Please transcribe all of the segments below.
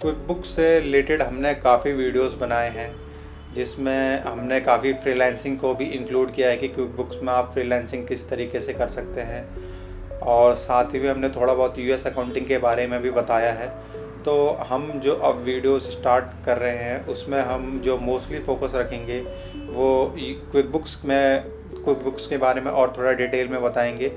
क्विकबुक्स से रिलेटेड हमने काफ़ी वीडियोस बनाए हैं, जिसमें हमने काफ़ी फ्रीलांसिंग को भी इंक्लूड किया है कि क्विकबुक्स में आप फ्रीलांसिंग किस तरीके से कर सकते हैं। और साथ ही में हमने थोड़ा बहुत यूएस अकाउंटिंग के बारे में भी बताया है। तो हम जो अब वीडियोस स्टार्ट कर रहे हैं उसमें हम जो मोस्टली फोकस रखेंगे वो क्विकबुक्स के बारे में और थोड़ा डिटेल में बताएंगे।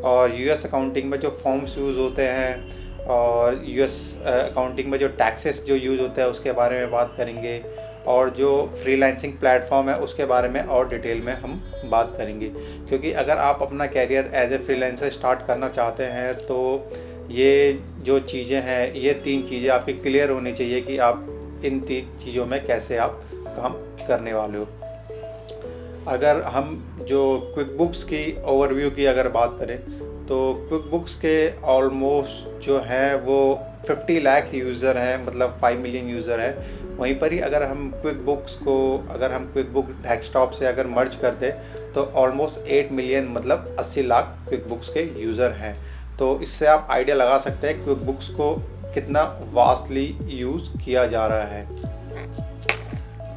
और यूएस अकाउंटिंग में जो फॉर्म्स यूज़ होते हैं और यूएस अकाउंटिंग में जो टैक्सेस जो यूज़ होते हैं उसके बारे में बात करेंगे। और जो फ्रीलांसिंग प्लेटफॉर्म है उसके बारे में और डिटेल में हम बात करेंगे, क्योंकि अगर आप अपना career as a freelancer start करना चाहते हैं तो ये जो चीज़ें हैं, ये 3 चीज़ें आपकी क्लियर होनी चाहिए कि आप इन 3 चीज़ों में कैसे आप काम करने वाले हो। अगर हम जो क्विकबुक्स की ओवरव्यू की अगर बात करें तो क्विकबुक्स के ऑलमोस्ट जो हैं वो 50 लाख यूज़र हैं, मतलब 5 मिलियन यूज़र हैं। वहीं पर ही अगर हम क्विकबुक डेस्कटॉप से अगर मर्ज कर दें तो ऑलमोस्ट 8 मिलियन, मतलब 80 लाख क्विकबुक्स के यूज़र हैं। तो इससे आप आइडिया लगा सकते हैं क्विकबुक्स को कितना वास्टली यूज़ किया जा रहा है।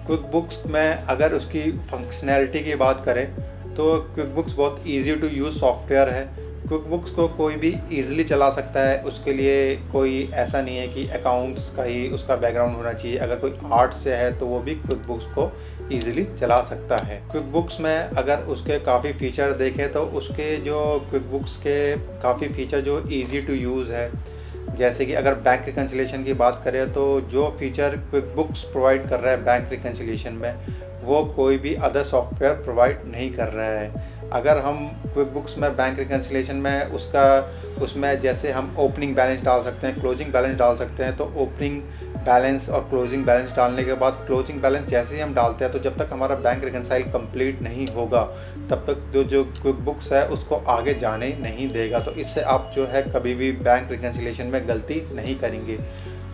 क्विकबुक्स में अगर उसकी फंक्शनैलिटी की बात करें तो क्विकबुक्स बहुत इजी टू यूज़ सॉफ्टवेयर है। क्विकबुक्स को कोई भी इजीली चला सकता है, उसके लिए कोई ऐसा नहीं है कि अकाउंट्स का ही उसका बैकग्राउंड होना चाहिए। अगर कोई आर्ट से है तो वो भी क्विकबुक्स को इजीली चला सकता है। क्विकबुक्स में अगर उसके काफ़ी फ़ीचर देखें तो उसके जो क्विकबुक्स के काफ़ी फ़ीचर जो ईज़ी टू यूज़ है, जैसे कि अगर बैंक रिकन्सिलेशन की बात करें तो जो फीचर क्विकबुक्स प्रोवाइड कर रहा है बैंक रिकन्सिलेशन में, वो कोई भी अदर सॉफ्टवेयर प्रोवाइड नहीं कर रहा है। अगर हम क्विकबुक्स में बैंक रिकन्सिलेशन में उसमें जैसे हम ओपनिंग बैलेंस डाल सकते हैं, क्लोजिंग बैलेंस डाल सकते हैं, तो ओपनिंग बैलेंस और क्लोजिंग बैलेंस डालने के बाद क्लोजिंग बैलेंस जैसे ही हम डालते हैं तो जब तक हमारा बैंक रिकन्साइल कंप्लीट नहीं होगा तब तक जो क्विकबुक्स है उसको आगे जाने नहीं देगा। तो इससे आप जो है कभी भी बैंक रिकन्सिलेशन में गलती नहीं करेंगे।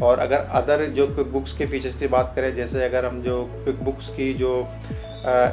और अगर अदर जो क्विकबुक्स के फीचर्स की बात करें, जैसे अगर हम जो क्विकबुक्स की जो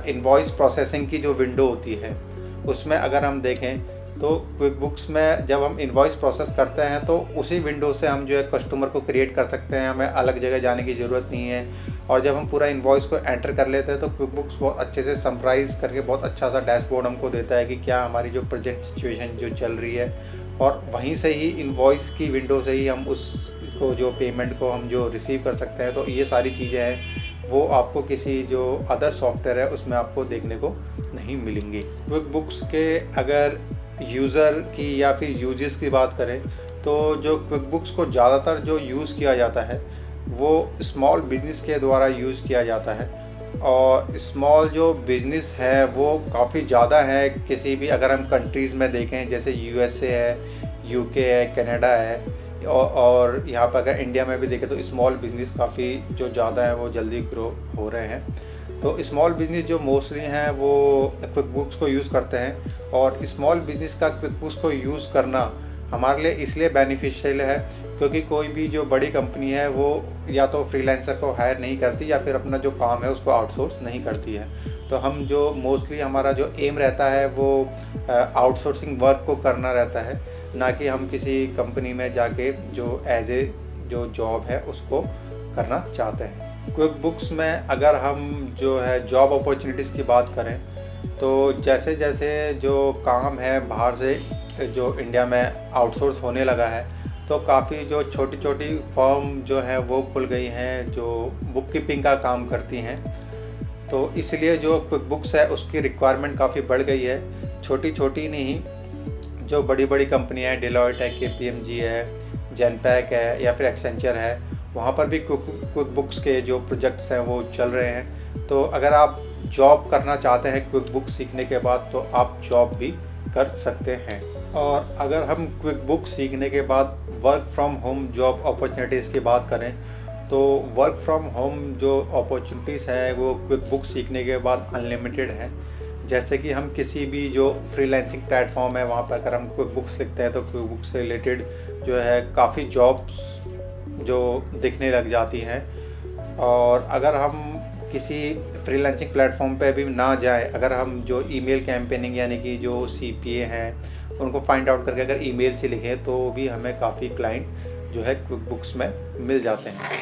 इनवॉइस प्रोसेसिंग की जो विंडो होती है उसमें अगर हम देखें तो क्विकबुक्स में जब हम इनवॉइस प्रोसेस करते हैं तो उसी विंडो से हम जो है कस्टमर को क्रिएट कर सकते हैं, हमें अलग जगह जाने की ज़रूरत नहीं है। और जब हम पूरा इनवॉइस को एंटर कर लेते हैं तो क्विकबुक्स बहुत अच्छे से समराइज़ करके बहुत अच्छा सा डैशबोर्ड हमको देता है कि क्या हमारी जो प्रेजेंट सिचुएशन जो चल रही है, और वहीं से ही इनवॉइस की विंडो से ही हम उसको जो पेमेंट को हम जो रिसीव कर सकते हैं। तो ये सारी चीज़ें हैं वो आपको किसी जो अदर सॉफ्टवेयर है उसमें आपको देखने को नहीं मिलेंगी। क्विकबुक्स के अगर यूज़र की या फिर यूजेस की बात करें तो जो क्विकबुक्स को ज़्यादातर जो यूज़ किया जाता है वो स्मॉल बिजनेस के द्वारा यूज़ किया जाता है। और स्मॉल जो बिज़नेस है वो काफ़ी ज़्यादा है किसी भी अगर हम कंट्रीज़ में देखें, जैसे यूएसए है, यूके है, कनाडा है, और यहाँ पर अगर इंडिया में भी देखें तो स्मॉल बिज़नेस काफ़ी जो ज़्यादा है वो जल्दी ग्रो हो रहे हैं। तो स्मॉल बिज़नेस जो मोस्टली हैं वो क्विकबुक्स को यूज़ करते हैं। और स्मॉल बिज़नेस का क्विकबुक्स को यूज़ करना हमारे लिए इसलिए बेनिफिशियल है क्योंकि कोई भी जो बड़ी कंपनी है वो या तो फ्रीलांसर को हायर नहीं करती या फिर अपना जो काम है उसको आउटसोर्स नहीं करती है। तो हम जो मोस्टली हमारा जो एम रहता है वो आउटसोर्सिंग वर्क को करना रहता है, ना कि हम किसी कंपनी में जाके जो एज ए जो जॉब है उसको करना चाहते हैं। क्विकबुक्स में अगर हम जो है जॉब अपॉर्चुनिटीज़ की बात करें तो जैसे जैसे जो काम है बाहर से जो इंडिया में आउटसोर्स होने लगा है तो काफ़ी जो छोटी छोटी फर्म जो है वो खुल गई हैं जो बुक कीपिंग का काम करती हैं। तो इसलिए जो क्विकबुक्स है उसकी रिक्वायरमेंट काफ़ी बढ़ गई है। छोटी छोटी नहीं, जो बड़ी बड़ी कंपनियाँ हैं, डेलॉयट है, केपीएमजी है, जेनपैक है या फिर एक्सेंचर है, वहाँ पर भी क्विकबुक्स के जो प्रोजेक्ट्स हैं वो चल रहे हैं। तो अगर आप जॉब करना चाहते हैं क्विकबुक सीखने के बाद तो आप जॉब भी कर सकते हैं। और अगर हम क्विकबुक सीखने के बाद work from home job opportunities की बात करें तो वर्क फ्रॉम होम जो अपॉर्चुनिटीज़ है वो क्विकबुक सीखने के बाद अनलिमिटेड है। जैसे कि हम किसी भी जो फ्रीलांसिंग प्लेटफॉर्म है वहाँ पर अगर हम क्विकबुक्स लिखते हैं तो क्विकबुक से रिलेटेड जो है काफ़ी जॉब्स जो दिखने लग जाती हैं। और अगर हम किसी फ्रीलांसिंग प्लेटफॉर्म पे भी ना जाए, अगर हम जो ईमेल कैंपेनिंग यानी कि जो सीपीए हैं उनको फाइंड आउट करके अगर ईमेल से लिखें तो भी हमें काफ़ी क्लाइंट जो है क्विकबुक्स में मिल जाते हैं।